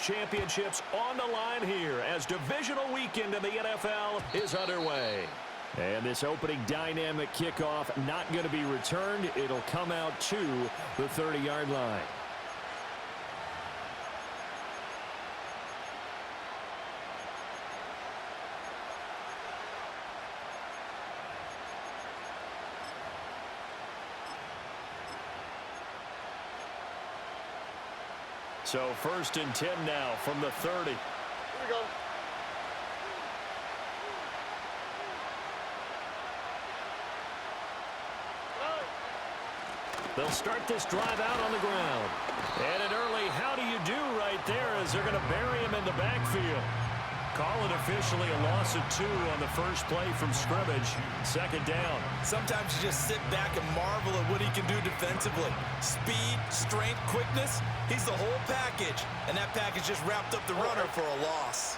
championships on the line here as divisional weekend in the NFL is underway. And this opening dynamic kickoff not going to be returned. It'll come out to the 30-yard line. So 1st and 10 now from the 30. Here we go. They'll start this drive out on the ground. And an early how do you do right there as they're going to bury him in the backfield. Call it officially a loss of 2 on the first play from scrimmage. 2nd down. Sometimes you just sit back and marvel at what he can do defensively. Speed, strength, quickness. He's the whole package. And that package just wrapped up the runner for a loss.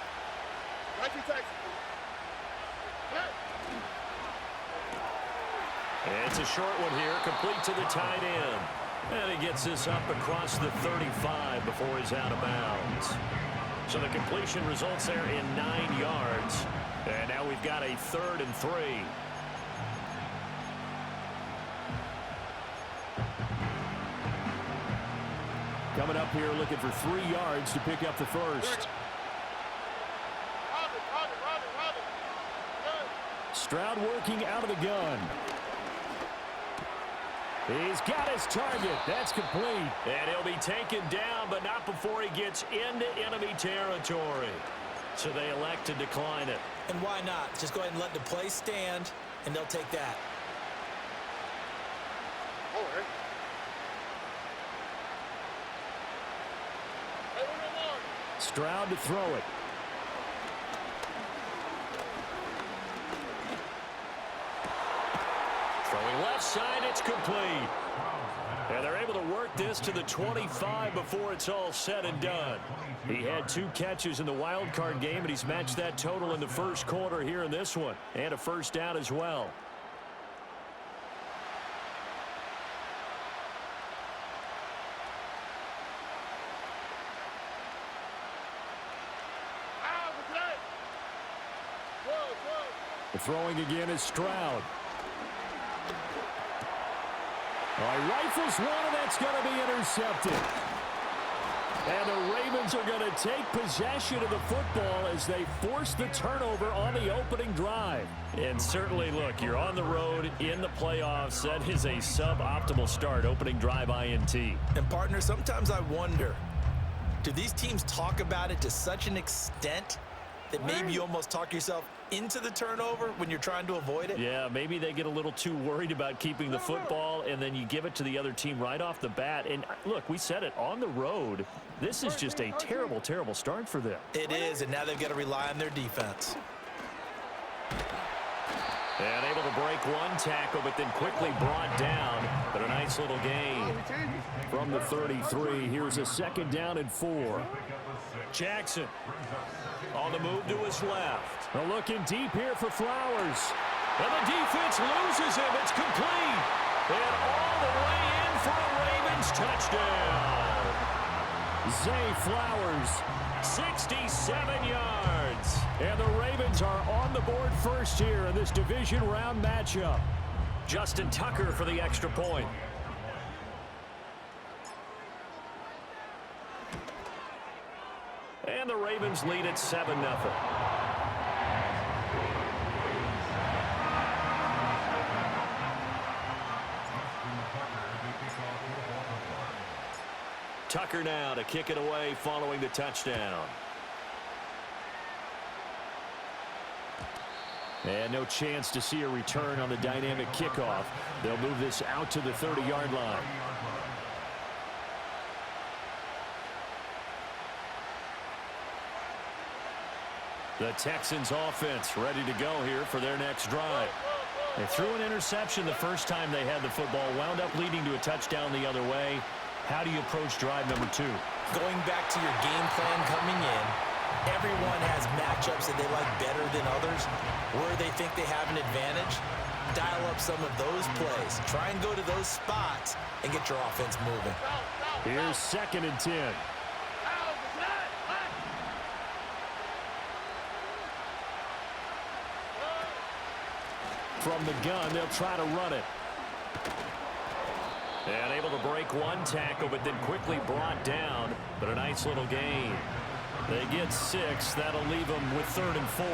It's a short one here, complete to the tight end. And he gets this up across the 35 before he's out of bounds. So the completion results there in 9 yards. And now we've got a 3rd and 3. Coming up here looking for 3 yards to pick up the first. Stroud working out of the gun. He's got his target. That's complete. And he'll be taken down, but not before he gets into enemy territory. So they elect to decline it. And why not? Just go ahead and let the play stand, and they'll take that. Stroud to throw it. Throwing left side, it's complete. And they're able to work this to the 25 before it's all said and done. He had 2 catches in the wild card game, and he's matched that total in the first quarter here in this one. And a first down as well. The throwing again is Stroud. Rifles one, and that's going to be intercepted. And the Ravens are going to take possession of the football as they force the turnover on the opening drive. And certainly, look, you're on the road in the playoffs. That is a suboptimal start, opening drive INT. And, partner, sometimes I wonder, do these teams talk about it to such an extent that maybe you almost talk yourself into the turnover when you're trying to avoid it? Yeah, maybe they get a little too worried about keeping the football, and then you give it to the other team right off the bat. And, look, we said it, on the road, this is just a terrible, terrible start for them. It is, and now they've got to rely on their defense. And able to break one tackle, but then quickly brought down. But a nice little gain from the 33. Here's a 2nd down and 4. Jackson on the move to his left. Looking deep here for Flowers. And the defense loses him. It's complete. And all the way in for a Ravens touchdown. Zay Flowers, 67 yards. And the Ravens are on the board first here in this division round matchup. Justin Tucker for the extra point. And the Ravens lead at 7-0. Tucker now to kick it away following the touchdown. And no chance to see a return on the dynamic kickoff. They'll move this out to the 30-yard line. The Texans offense ready to go here for their next drive. They threw an interception the first time they had the football, wound up leading to a touchdown the other way. How do you approach drive number 2? Going back to your game plan coming in, everyone has matchups that they like better than others. Where they think they have an advantage, dial up some of those plays. Try and go to those spots and get your offense moving. Here's 2nd and 10. from the gun. They'll try to run it. And able to break one tackle, but then quickly brought down. But a nice little gain. They get 6. That'll leave them with 3rd and 4.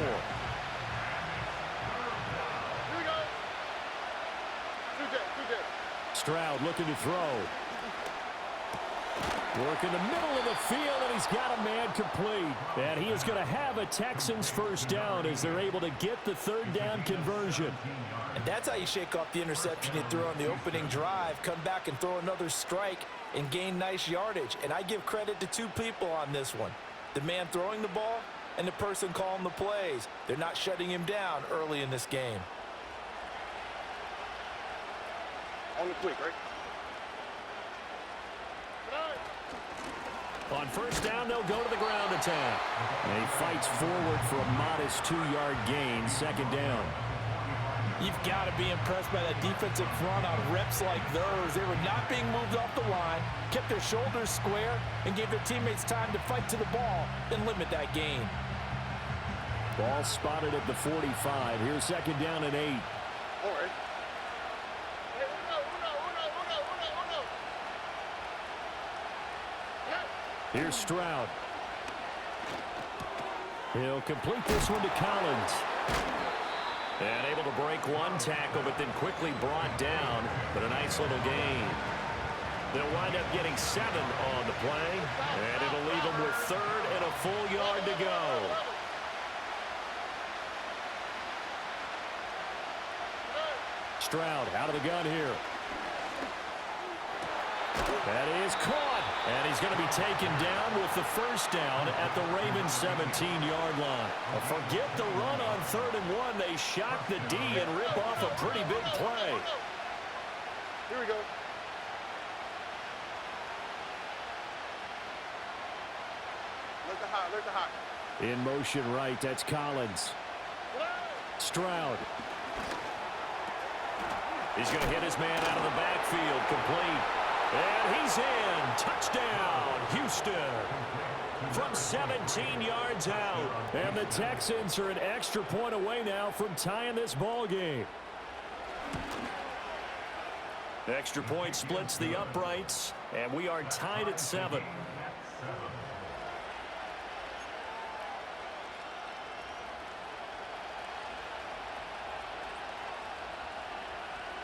Stroud looking to throw. Work in the middle of the field, and he's got a man complete. And he is going to have a Texans first down as they're able to get the 3rd down conversion. And that's how you shake off the interception you threw on the opening drive, come back and throw another strike and gain nice yardage. And I give credit to 2 people on this one. The man throwing the ball and the person calling the plays. They're not shutting him down early in this game. Only quick, right? On first down, they'll go to the ground attack. And he fights forward for a modest 2-yard gain, 2nd down. You've got to be impressed by that defensive front on reps like those. They were not being moved off the line, kept their shoulders square, and gave their teammates time to fight to the ball and limit that gain. Ball spotted at the 45. Here's 2nd down and 8. All right. Here's Stroud. He'll complete this one to Collins. And able to break one tackle, but then quickly brought down. But a nice little gain. They'll wind up getting 7 on the play. And it'll leave them with 3rd and a full yard to go. Stroud out of the gun here. That is caught. And he's going to be taken down with the first down at the Ravens' 17-yard line. Forget the run on 3rd and 1. They shock the D and rip off a pretty big play. Here we go. Look the hot, look the hot. In motion right, that's Collins. Stroud. He's going to hit his man out of the backfield, complete. And he's in. Touchdown, Houston. From 17 yards out. And the Texans are an extra point away now from tying this ball game. Extra point splits the uprights, and we are tied at 7.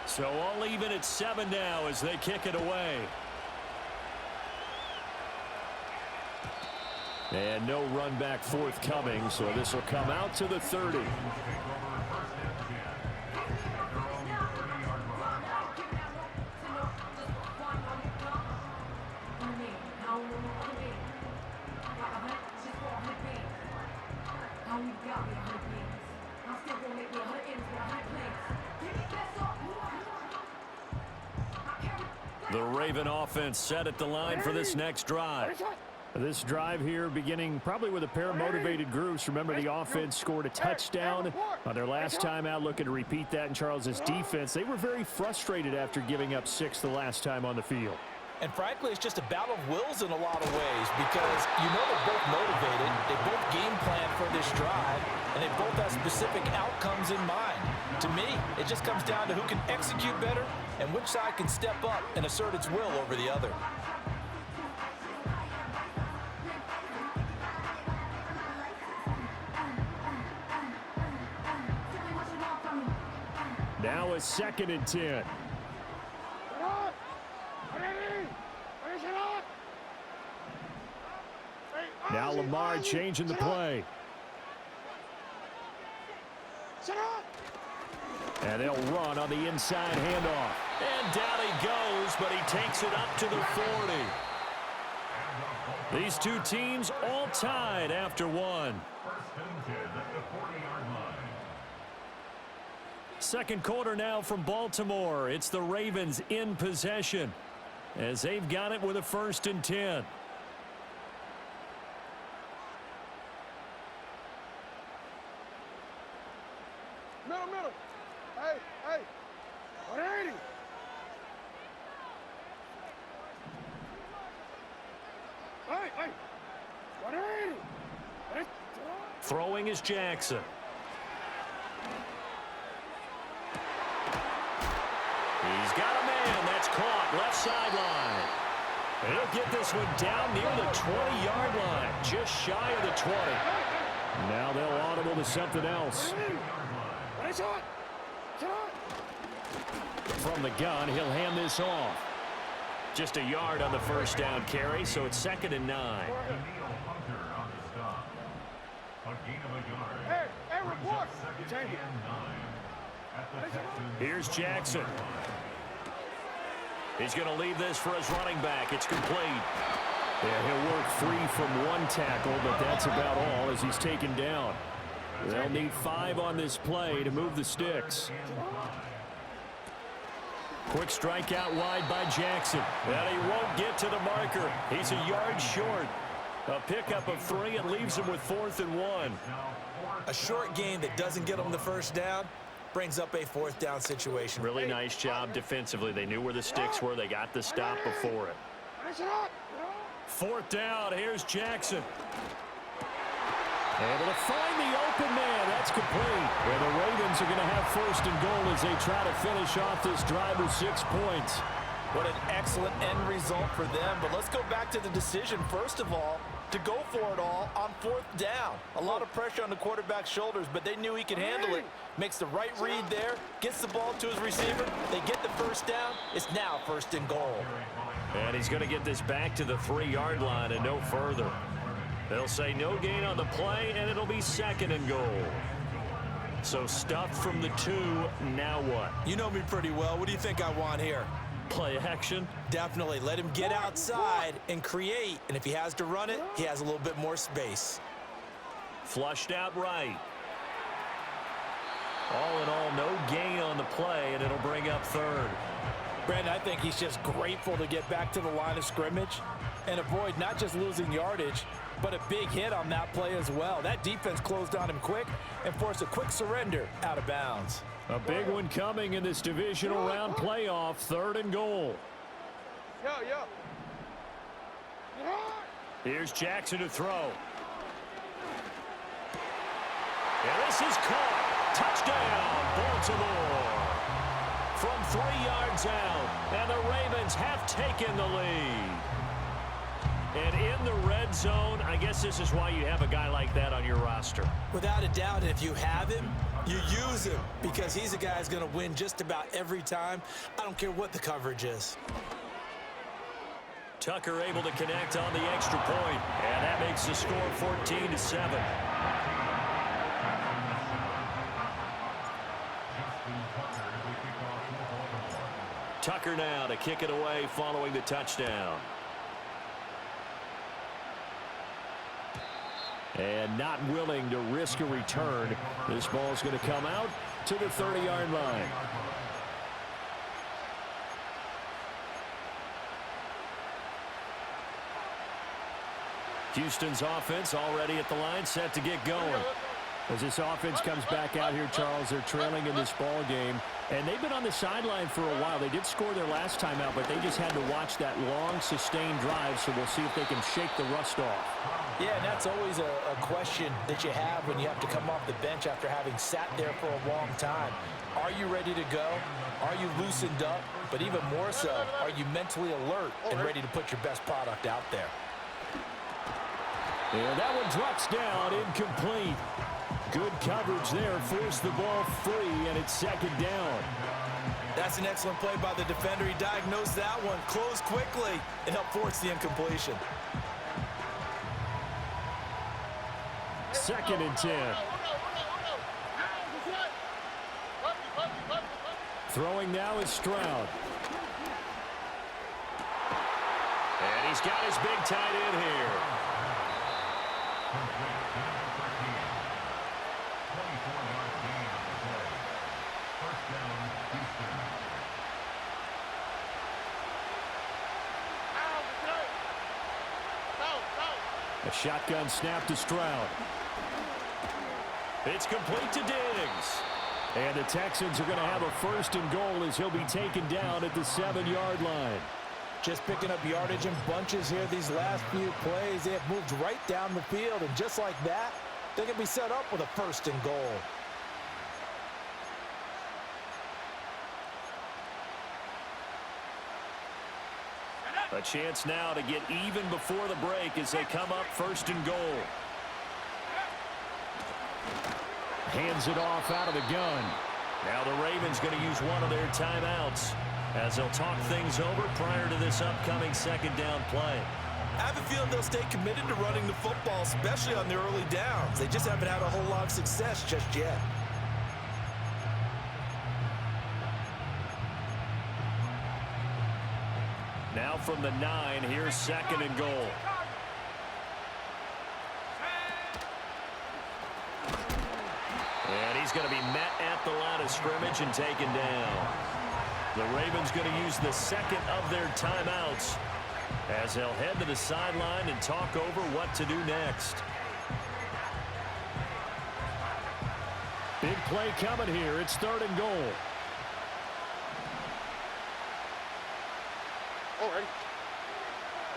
So all even at 7 now as they kick it away. And no run back forthcoming, so this will come out to the 30. The Raven offense set at the line for this next drive. This drive here beginning probably with a pair of motivated groups. Remember, the offense scored a touchdown on their last time out, looking to repeat that in Charles's defense. They were very frustrated after giving up 6 the last time on the field. And frankly, it's just a battle of wills in a lot of ways because you know they're both motivated, they both game plan for this drive, and they both have specific outcomes in mind. To me, it just comes down to who can execute better and which side can step up and assert its will over the other. Now a 2nd and 10. Now Lamar changing the play. And they'll run on the inside handoff. And down he goes, but he takes it up to the 40. These two teams all tied after 1. Second quarter now from Baltimore. It's the Ravens in possession as they've got it with a 1st and 10. Middle. Hey. 180. Hey. 180. Throwing is Jackson. left sideline. And he'll get this one down near the 20-yard line, just shy of the 20. Now they'll audible to something else. From the gun, he'll hand this off. Just a yard on the first down carry, so it's 2nd and 9. Hey, report. Here's Jackson. He's going to leave this for his running back. It's complete. Yeah, he'll work free from one tackle, but that's about all as he's taken down. They'll need 5 on this play to move the sticks. Quick strike out wide by Jackson. And he won't get to the marker. He's a yard short. A pickup of 3 and leaves him with 4th and 1. A short gain that doesn't get them the first down brings up a 4th down situation. Really nice job defensively. They knew where the sticks were. They got the stop before it. 4th down. Here's Jackson. Able to find the open man. That's complete. And the Ravens are going to have 1st and goal as they try to finish off this drive with 6 points. What an excellent end result for them. But let's go back to the decision, first of all, to go for it all on 4th down. A lot of pressure on the quarterback's shoulders, but they knew he could handle it. Makes the right read there, gets the ball to his receiver. They get the 1st down. It's now 1st and goal. And he's going to get this back to the 3-yard line and no further. They'll say no gain on the play, and it'll be 2nd and goal. So stuffed from the 2, now what? You know me pretty well. What do you think I want here? Play action? Definitely. Let him get outside and create. And if he has to run it, he has a little bit more space. Flushed out right. All in all, no gain on the play, and it'll bring up 3rd. Brandon, I think he's just grateful to get back to the line of scrimmage and avoid not just losing yardage, but a big hit on that play as well. That defense closed on him quick and forced a quick surrender out of bounds. A big one coming in this divisional round playoff, 3rd and goal. Here's Jackson to throw. And this is caught. Touchdown, Baltimore. From 3 yards out, and the Ravens have taken the lead. And in the red zone, I guess this is why you have a guy like that on your roster. Without a doubt, if you have him, you use him because he's a guy who's going to win just about every time. I don't care what the coverage is. Tucker able to connect on the extra point, and that makes the score 14-7. Tucker now to kick it away following the touchdown. And not willing to risk a return. This ball is going to come out to the 30-yard line. Houston's offense already at the line, set to get going. As this offense comes back out here, Charles, they're trailing in this ball game. And they've been on the sideline for a while. They did score their last time out, but they just had to watch that long, sustained drive, so we'll see if they can shake the rust off. Yeah, and that's always a question that you have when you have to come off the bench after having sat there for a long time. Are you ready to go? Are you loosened up? But even more so, are you mentally alert and ready to put your best product out there? And that one drops down, incomplete. Good coverage there, forced the ball free, and it's 2nd down. That's an excellent play by the defender. He diagnosed that one, closed quickly, and helped force the incompletion. 2nd and 10. Throwing now is Stroud. And he's got his big tight end here. A shotgun snap to Stroud. It's complete to Diggs. And the Texans are going to have a 1st and goal as he'll be taken down at the 7-yard line. Just picking up yardage in bunches here these last few plays. They have moved right down the field, and just like that, they can be set up with a 1st and goal. A chance now to get even before the break as they come up 1st and goal. Hands it off out of the gun. Now the Ravens going to use one of their timeouts as they'll talk things over prior to this upcoming 2nd down play. I have a feeling they'll stay committed to running the football, especially on the early downs. They just haven't had a whole lot of success just yet. Now from the 9, here's 2nd and goal. And he's going to be met at the line of scrimmage and taken down. The Ravens going to use the 2nd of their timeouts as they'll head to the sideline and talk over what to do next. Big play coming here. It's 3rd and goal. All right.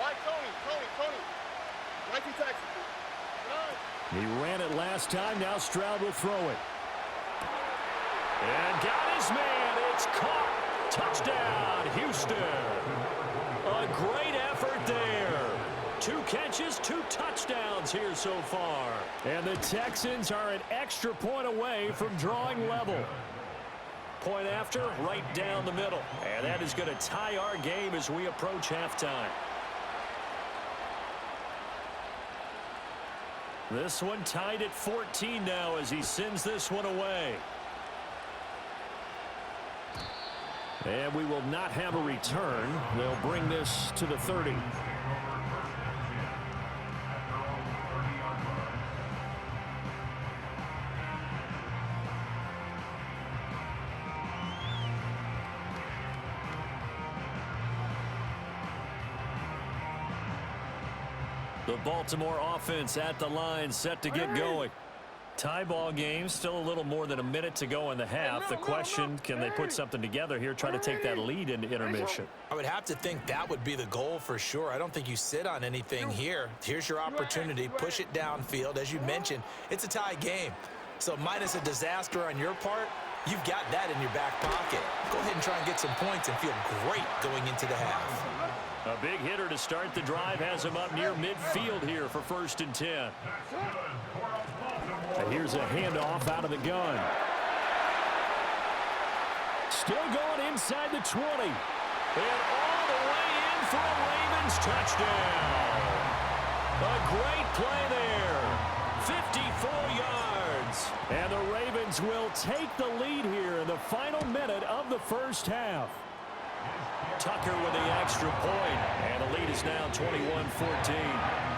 Why Tony? Mikey Texas. He ran it last time. Now Stroud will throw it. And got his man. It's caught. Touchdown, Houston. A great effort there. 2 catches, 2 touchdowns here so far. And the Texans are an extra point away from drawing level. Point after, right down the middle. And that is going to tie our game as we approach halftime. This one tied at 14 now as he sends this one away. And we will not have a return. They'll bring this to the 30. The Baltimore offense at the line, set to get going. Tie ball game, still a little more than a minute to go in the half. The question, can they put something together here, try to take that lead into intermission? I would have to think that would be the goal for sure. I don't think you sit on anything here. Here's your opportunity. Push it downfield. As you mentioned, it's a tie game. So minus a disaster on your part, you've got that in your back pocket. Go ahead and try and get some points and feel great going into the half. A big hitter to start the drive has him up near midfield here for 1st and 10. And here's a handoff out of the gun. Still going inside the 20. And all the way in for a Ravens touchdown. A great play there. 54 yards. And the Ravens will take the lead here in the final minute of the 1st half. Tucker with the extra point, and the lead is now 21-14.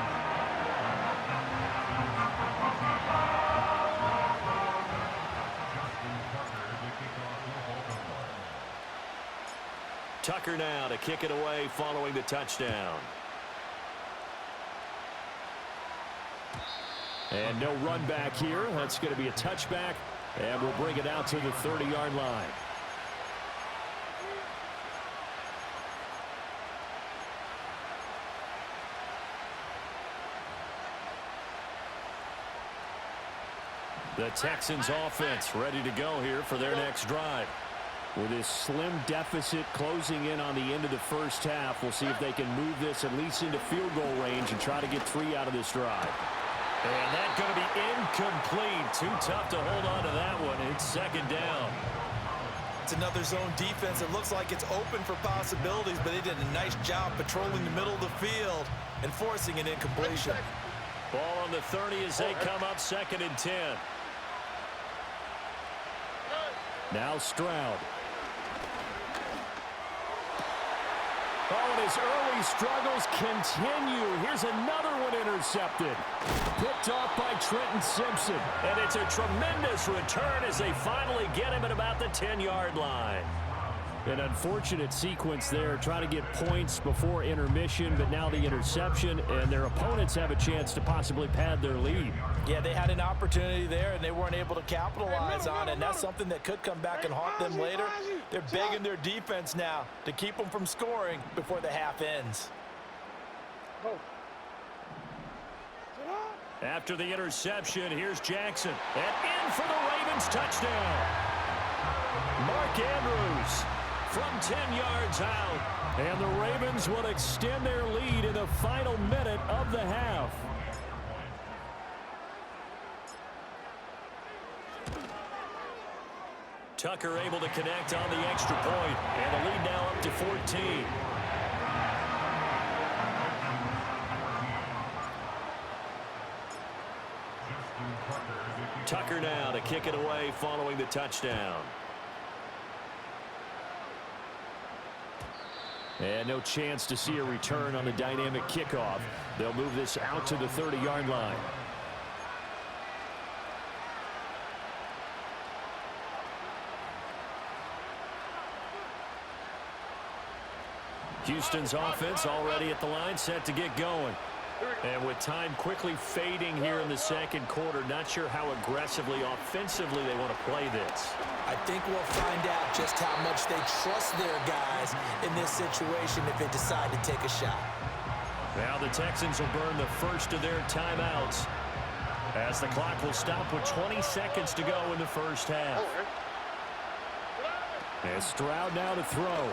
Tucker now to kick it away following the touchdown. And no run back here. That's going to be a touchback, and we'll bring it out to the 30-yard line. The Texans offense ready to go here for their next drive. With this slim deficit closing in on the end of the 1st half, we'll see if they can move this at least into field goal range and try to get 3 out of this drive. And that's going to be incomplete. Too tough to hold on to that one. It's 2nd down. It's another zone defense. It looks like it's open for possibilities, but they did a nice job patrolling the middle of the field and forcing an incompletion. Ball on the 30 as they come up 2nd and 10. Now Stroud. Oh, and his early struggles continue. Here's another one intercepted. Picked off by Trenton Simpson. And it's a tremendous return as they finally get him at about the 10-yard line. An unfortunate sequence there, trying to get points before intermission, but now the interception, and their opponents have a chance to possibly pad their lead. Yeah, they had an opportunity there, and they weren't able to capitalize on it, and that's something that could come back and haunt them later. They're begging their defense now to keep them from scoring before the half ends. After the interception, here's Jackson. And in for the Ravens touchdown. Mark Andrews from 10 yards out. And the Ravens will extend their lead in the final minute of the half. Tucker able to connect on the extra point, and the lead now up to 14. Tucker now to kick it away following the touchdown. And no chance to see a return on the dynamic kickoff. They'll move this out to the 30-yard line. Houston's offense already at the line, set to get going. And with time quickly fading here in the second quarter, not sure how aggressively, offensively they want to play this. I think we'll find out just how much they trust their guys in this situation if they decide to take a shot. Now the Texans will burn the first of their timeouts as the clock will stop with 20 seconds to go in the first half. And Stroud now to throw.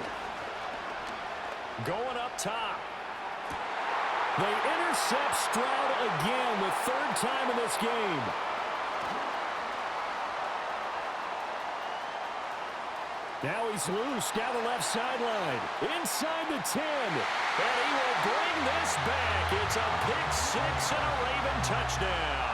Going up top. They intercept Stroud again, the third time in this game. Now he's loose down the left sideline. Inside the 10. And he will bring this back. It's a pick six and a Raven touchdown.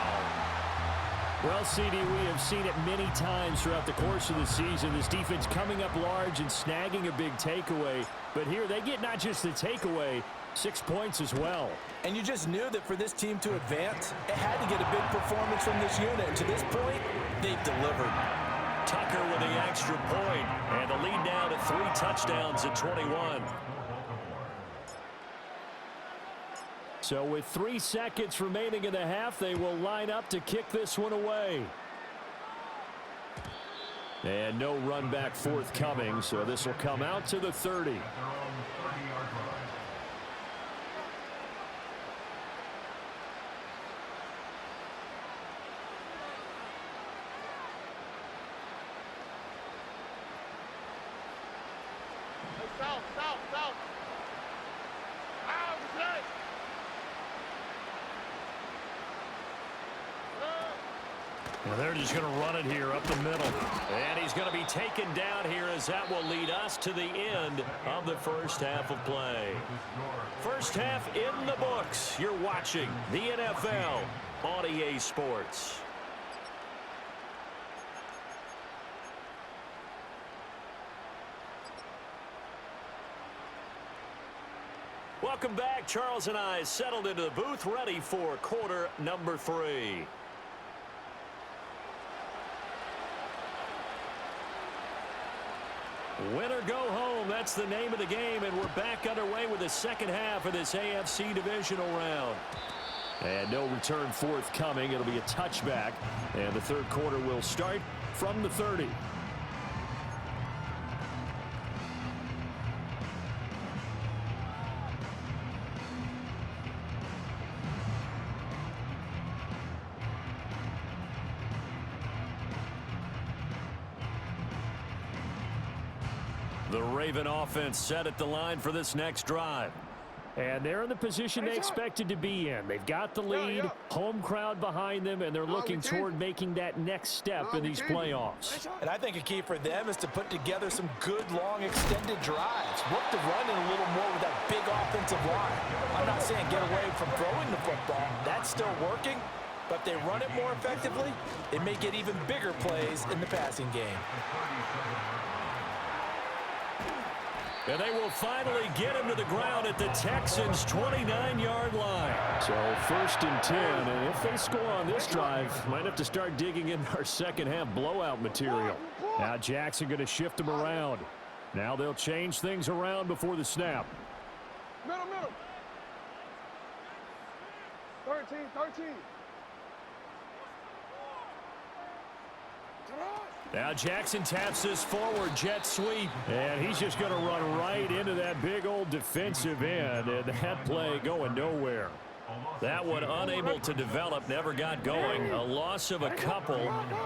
Well, CD, we have seen it many times throughout the course of the season. This defense coming up large and snagging a big takeaway. But here they get not just the takeaway, 6 points as well. And you just knew that for this team to advance, it had to get a big performance from this unit. And to this point, they've delivered. Tucker with the extra point, and the lead now to 3 touchdowns at 21. So with 3 seconds remaining in the half, they will line up to kick this one away. And no run back forthcoming, so this will come out to the 30. South. Well, they're just going to run it here up the middle. And he's going to be taken down here as that will lead us to the end of the first half of play. First half in the books. You're watching the NFL on EA Sports. Welcome back. Charles and I settled into the booth, ready for quarter number 3. Win or go home, that's the name of the game, and we're back underway with the second half of this AFC divisional round. And no return forthcoming. It'll be a touchback, and the third quarter will start from the 30. The Raven offense set at the line for this next drive. And they're in the position they expected to be in. They've got the lead, home crowd behind them, and they're looking toward making that next step in these playoffs. And I think a key for them is to put together some good, long, extended drives. Work the run in a little more with that big offensive line. I'm not saying get away from throwing the football. That's still working. But if they run it more effectively, it may get even bigger plays in the passing game. And they will finally get him to the ground at the Texans' 29-yard line. So 1st and 10, and if they score on this drive, might have to start digging in our second half blowout material. Now Jackson going to shift them around. Now they'll change things around before the snap. Middle. 13. Now Jackson taps this forward jet sweep, and he's just going to run right into that big old defensive end, and that play going nowhere. That one unable to develop, never got going. A loss of a couple,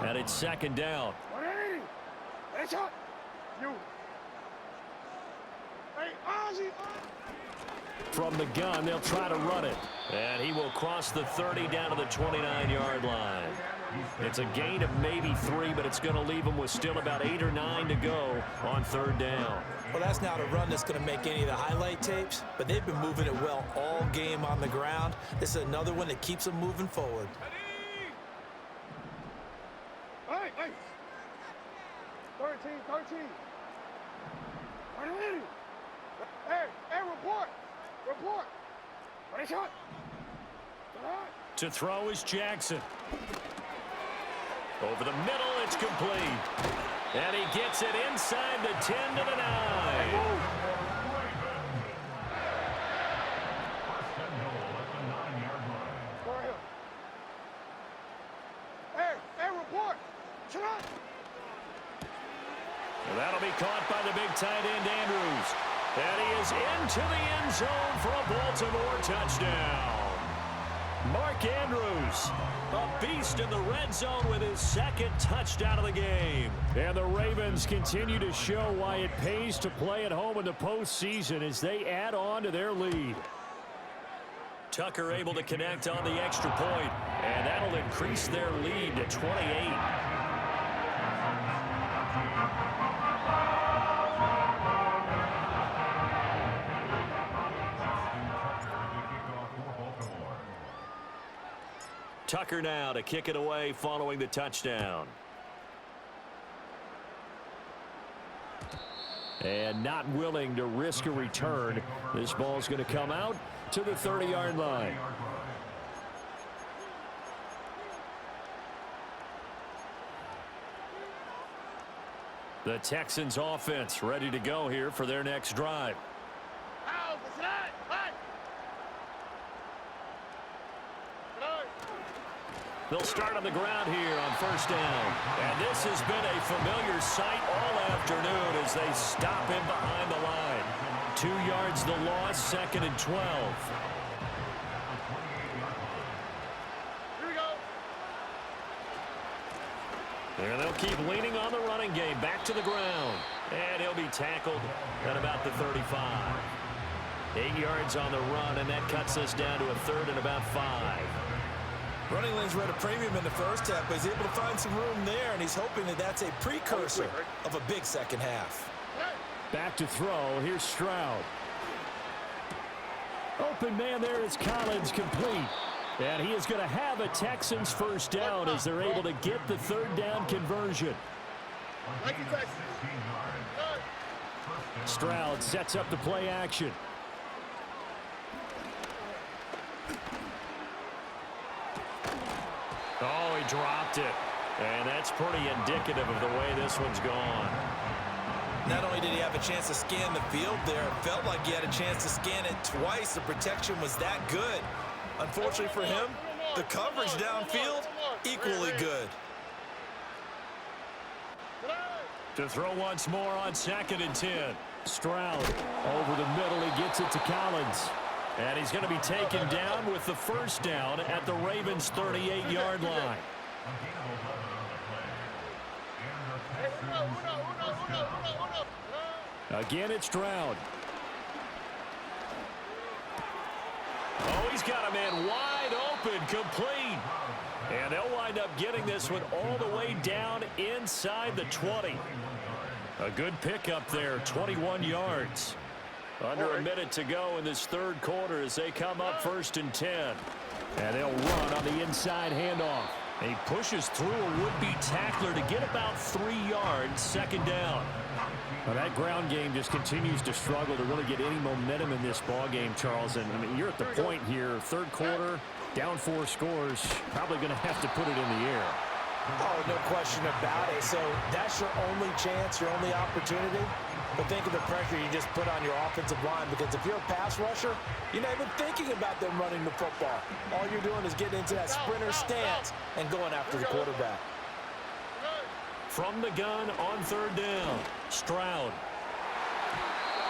and it's second down. From the gun, they'll try to run it. And he will cross the 30 down to the 29-yard line. It's a gain of maybe 3, but it's going to leave them with still about 8 or 9 to go on 3rd down. Well, that's not a run that's going to make any of the highlight tapes, but they've been moving it well all game on the ground. This is another one that keeps them moving forward. Hey. 13. Hey, report. Ready, shot. To throw is Jackson. Over the middle, it's complete. And he gets it inside the 10 to the 9. Hey, report. Shot. Well, that'll be caught by the big tight end, Andrews. And he is into the end zone for a Baltimore touchdown. Mark Andrews, a beast in the red zone with his 2nd touchdown of the game. And the Ravens continue to show why it pays to play at home in the postseason as they add on to their lead. Tucker able to connect on the extra point, and that'll increase their lead to 28. Tucker now to kick it away following the touchdown. And not willing to risk a return. This ball's going to come out to the 30-yard line. The Texans offense ready to go here for their next drive. They'll start on the ground here on 1st down. And this has been a familiar sight all afternoon as they stop him behind the line. 2 yards the loss, 2nd and 12. Here we go. And they'll keep leaning on the running game. Back to the ground. And he'll be tackled at about the 35. 8 yards on the run, and that cuts us down to a 3rd and about 5. Running lanes were at a premium in the first half, but he's able to find some room there, and he's hoping that that's a precursor of a big second half. Back to throw. Here's Stroud. Open man there is Collins, complete. And he is going to have a Texans 1st down as they're able to get the 3rd down conversion. Stroud sets up the play action. Oh, he dropped it. And that's pretty indicative of the way this one's gone. Not only did he have a chance to scan the field there, it felt like he had a chance to scan it twice. The protection was that good. Unfortunately for him, the coverage downfield, equally good. To throw once more on 2nd and 10. Stroud over the middle. He gets it to Collins. And he's going to be taken down with the 1st down at the Ravens' 38-yard line. Again, it's Stroud. Oh, he's got a man wide open, complete. And they'll wind up getting this one all the way down inside the 20. A good pickup there, 21 yards. Under a minute to go in this 3rd quarter as they come up 1st and 10. And they'll run on the inside handoff. And he pushes through a would-be tackler to get about 3 yards, 2nd down. Well, that ground game just continues to struggle to really get any momentum in this ball game, Charles. And I mean, you're at the point here, 3rd quarter, down 4 scores, probably going to have to put it in the air. Oh, no question about it. So that's your only chance, your only opportunity. But think of the pressure you just put on your offensive line, because if you're a pass rusher, you're not even thinking about them running the football. All you're doing is getting into that sprinter stance and going after the quarterback. From the gun on 3rd down, Stroud.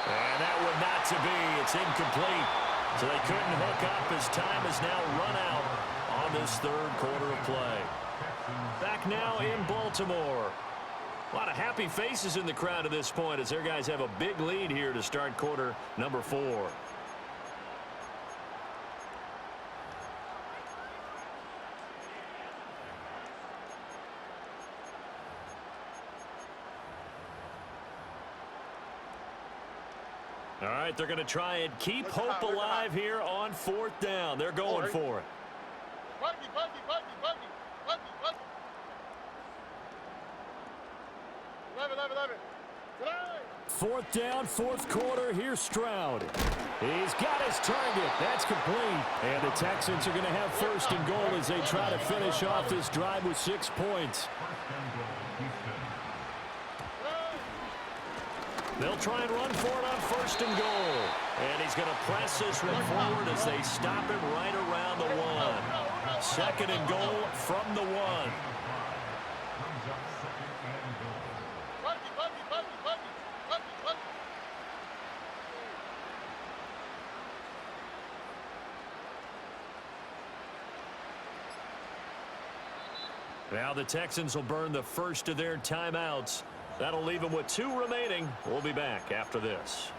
And that would not to be. It's incomplete. So they couldn't hook up as time has now run out on this 3rd quarter of play. Back now in Baltimore. A lot of happy faces in the crowd at this point as their guys have a big lead here to start quarter number 4. All right, they're going to try and keep hope alive here on 4th down. They're going for it. Buggy. 11. 4th down, 4th quarter. Here's Stroud. He's got his target. That's complete. And the Texans are going to have 1st and goal as they try to finish off this drive with 6 points. They'll try and run for it on 1st and goal. And he's going to press this one forward as they stop him right around the 1. 2nd and goal from the 1. Now the Texans will burn the first of their timeouts. That'll leave them with 2 remaining. We'll be back after this.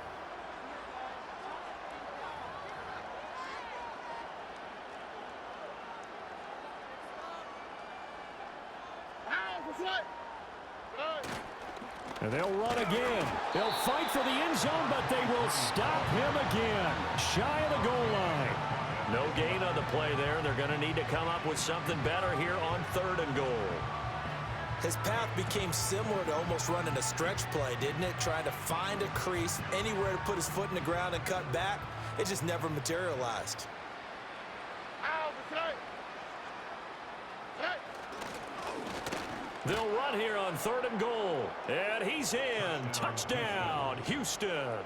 And they'll run again. They'll fight for the end zone, but they will stop him again. Shy of the goal line. No gain on the play there. They're going to need to come up with something better here on 3rd and goal. His path became similar to almost running a stretch play, didn't it? Trying to find a crease, anywhere to put his foot in the ground and cut back. It just never materialized. They'll run here on 3rd and goal. And he's in. Touchdown, Houston.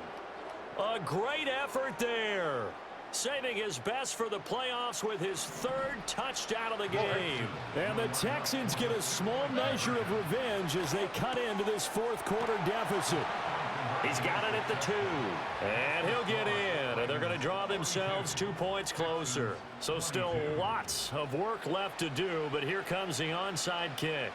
A great effort there. Saving his best for the playoffs with his 3rd touchdown of the game. And the Texans get a small measure of revenge as they cut into this 4th quarter deficit. He's got it at the 2. And he'll get in. And they're going to draw themselves 2 points closer. So still lots of work left to do, but here comes the onside kick.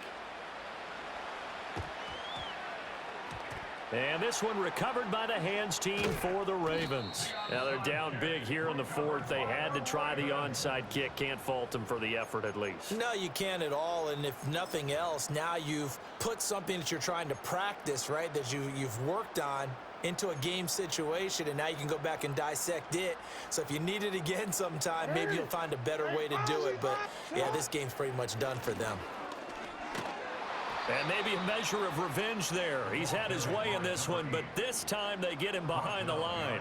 And this one recovered by the hands team for the Ravens. Now they're down big here in the 4th. They had to try the onside kick. Can't fault them for the effort at least. No, you can't at all. And if nothing else, now you've put something that you're trying to practice, right, that you've worked on into a game situation, and now you can go back and dissect it. So if you need it again sometime, maybe you'll find a better way to do it. But, yeah, this game's pretty much done for them. And maybe a measure of revenge there. He's had his way in this one, but this time they get him behind the line.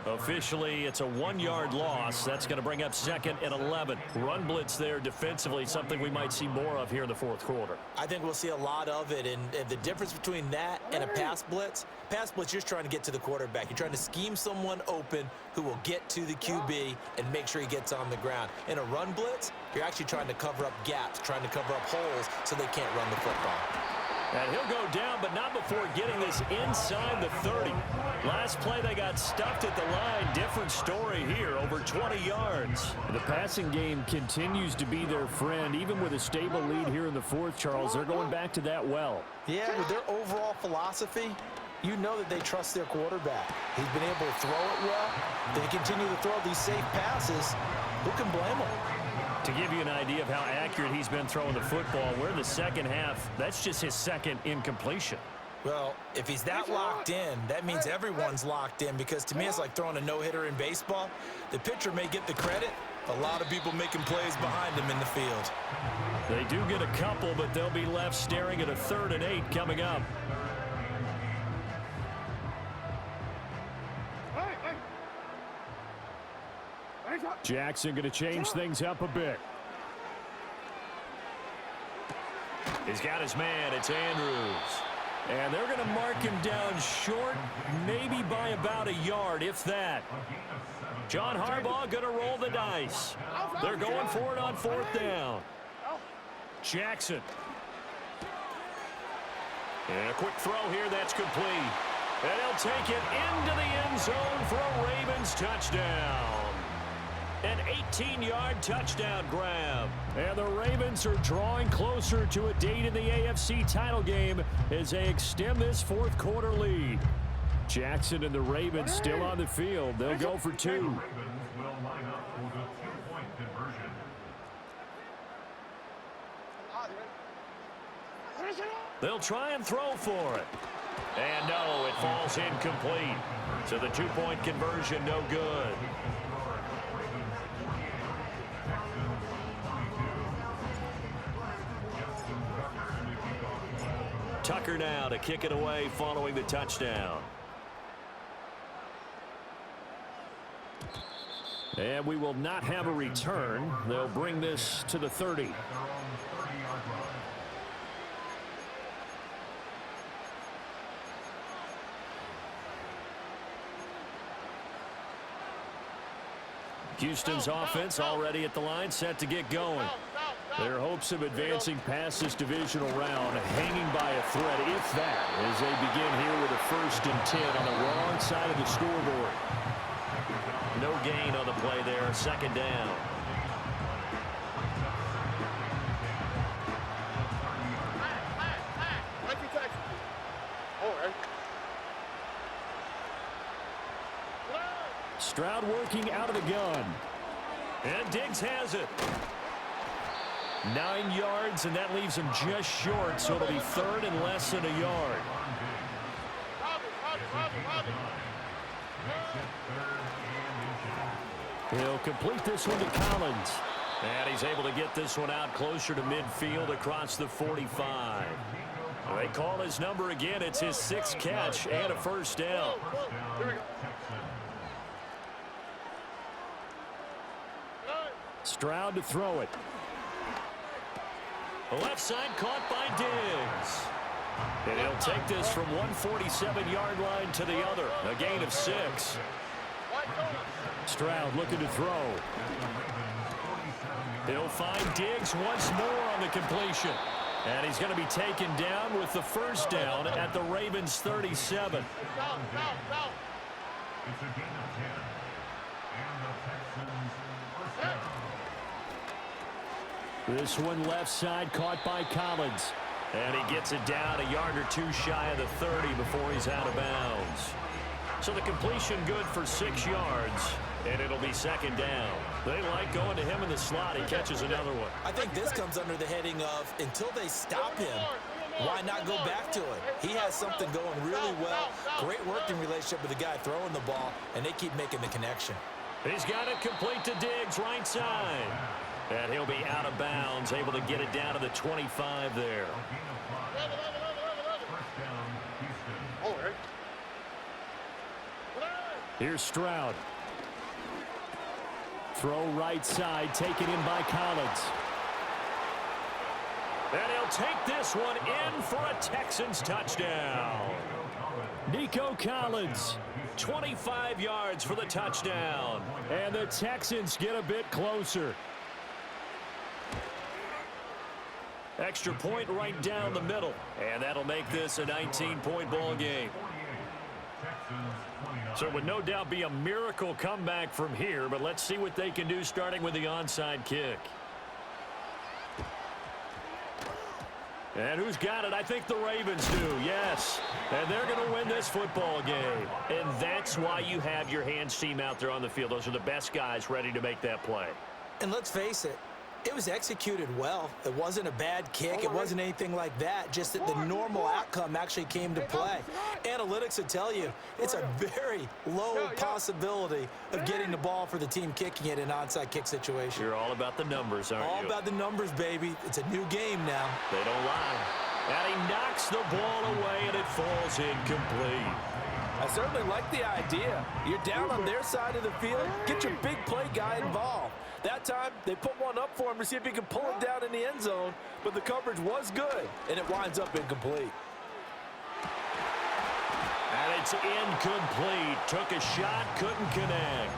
Officially, it's a 1-yard loss. That's going to bring up 2nd and 11. Run blitz there defensively, something we might see more of here in the 4th quarter. I think we'll see a lot of it, and the difference between that and a pass blitz, you're just trying to get to the quarterback. You're trying to scheme someone open who will get to the QB and make sure he gets on the ground. In a run blitz, you're actually trying to cover up gaps, trying to cover up holes so they can't run the football. And he'll go down, but not before getting this inside the 30. Last play, they got stuffed at the line. Different story here, over 20 yards. The passing game continues to be their friend. Even with a stable lead here in the 4th, Charles, they're going back to that well. Yeah, with their overall philosophy, you know that they trust their quarterback. He's been able to throw it well. They continue to throw these safe passes. Who can blame them? To give you an idea of how accurate he's been throwing the football, we're in the 2nd half. That's just his 2nd incompletion. Well, if he's that locked in, that means everyone's locked in, because to me it's like throwing a no-hitter in baseball. The pitcher may get the credit, a lot of people making plays behind him in the field. They do get a couple, but they'll be left staring at a 3rd and 8 coming up. Jackson going to change things up a bit. He's got his man. It's Andrews. And they're going to mark him down short, maybe by about a yard, if that. John Harbaugh going to roll the dice. They're going for it on 4th down. Jackson. And a quick throw here. That's complete. And he'll take it into the end zone for a Ravens touchdown. An 18-yard touchdown grab. And the Ravens are drawing closer to a date in the AFC title game as they extend this fourth quarter lead. Jackson and the Ravens still on the field. They'll go for two. They'll try and throw for it. And no, it falls incomplete. So the two-point conversion no good. Tucker now to kick it away following the touchdown. And we will not have a return. They'll bring this to the 30. Houston's offense already at the line, set to get going. Their hopes of advancing past this divisional round hanging by a thread, if that, as they begin here with a 1st and 10 on the wrong side of the scoreboard. No gain on the play there, 2nd down. Stroud working out of the gun. And Diggs has it. 9 yards, and that leaves him just short, so it'll be 3rd and less than a yard. He'll complete this one to Collins. And he's able to get this one out closer to midfield across the 45. They call his number again. It's his 6th catch and a 1st down. Stroud to throw it. The left side caught by Diggs. And he'll take this from 147-yard line to the other. A gain of 6. Stroud looking to throw. He'll find Diggs once more on the completion. And he's going to be taken down with the 1st down at the Ravens 37. This one left side caught by Collins. And he gets it down a yard or 2 shy of the 30 before he's out of bounds. So the completion good for 6 yards. And it'll be 2nd down. They like going to him in the slot. He catches another one. I think this comes under the heading of until they stop him, why not go back to it? He has something going really well. Great working relationship with the guy throwing the ball, and they keep making the connection. He's got it complete to Diggs, right side. And he'll be out of bounds, able to get it down to the 25 there. Here's Stroud. Throw right side, taken in by Collins. And he'll take this one in for a Texans touchdown. Nico Collins, 25 yards for the touchdown. And the Texans get a bit closer. Extra point right down the middle. And that'll make this a 19-point ball game. So it would no doubt be a miracle comeback from here, but let's see what they can do starting with the onside kick. And who's got it? I think the Ravens do, yes. And they're going to win this football game. And that's why you have your hands team out there on the field. Those are the best guys ready to make that play. And let's face it, it was executed well. It wasn't a bad kick. It wasn't anything like that. Just that the normal outcome actually came to play. Analytics will tell you it's a very low possibility of getting the ball for the team kicking it in an onside kick situation. You're all about the numbers, aren't you? All about the numbers, baby. It's a new game now. They don't lie. And he knocks the ball away, and it falls incomplete. I certainly like the idea. You're down on their side of the field. Get your big play guy involved. That time, they put one up for him to see if he can pull it down in the end zone, but the coverage was good, and it winds up incomplete. And it's incomplete. Took a shot, couldn't connect.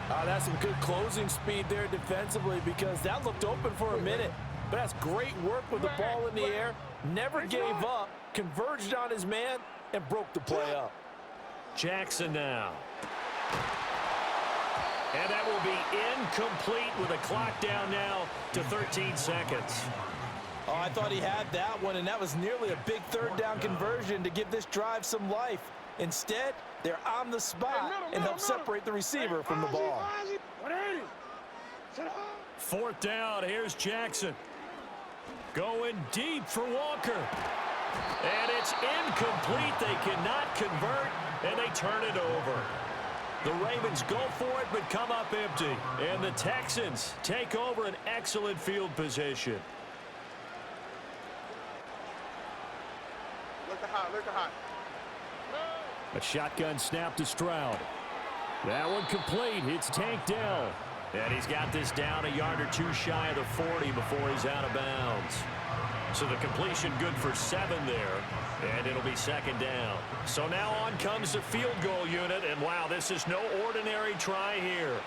That's some good closing speed there defensively because that looked open for a minute. But that's great work with the ball in the air. Never gave up, converged on his man, and broke the play up. Jackson now. And that will be incomplete with a clock down now to 13 seconds. Oh, I thought he had that one, and that was nearly a big third down conversion to give this drive some life. Instead, they're on the spot and help separate the receiver from the ball. Fourth down, here's Jackson. Going deep for Walker. And it's incomplete. They cannot convert, and they turn it over. The Ravens go for it, but come up empty. And the Texans take over an excellent field position. Look hot, look hot. A shotgun snap to Stroud. That one complete. It's tanked down. And he's got this down a yard or two shy of the 40 before he's out of bounds. So the completion good for 7 there. And it'll be second down. So now on comes the field goal unit. And wow, this is no ordinary try here.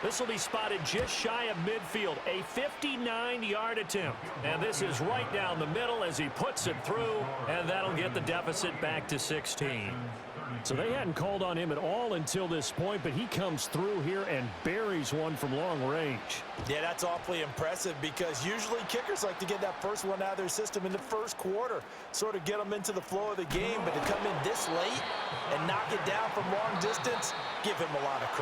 This will be spotted just shy of midfield. A 59-yard attempt. And this is right down the middle as he puts it through. And that'll get the deficit back to 16. So they hadn't called on him at all until this point, but he comes through here and buries one from long range. Yeah, that's awfully impressive because usually kickers like to get that first one out of their system in the first quarter, sort of get them into the flow of the game, but to come in this late and knock it down from long distance, give him a lot of credit.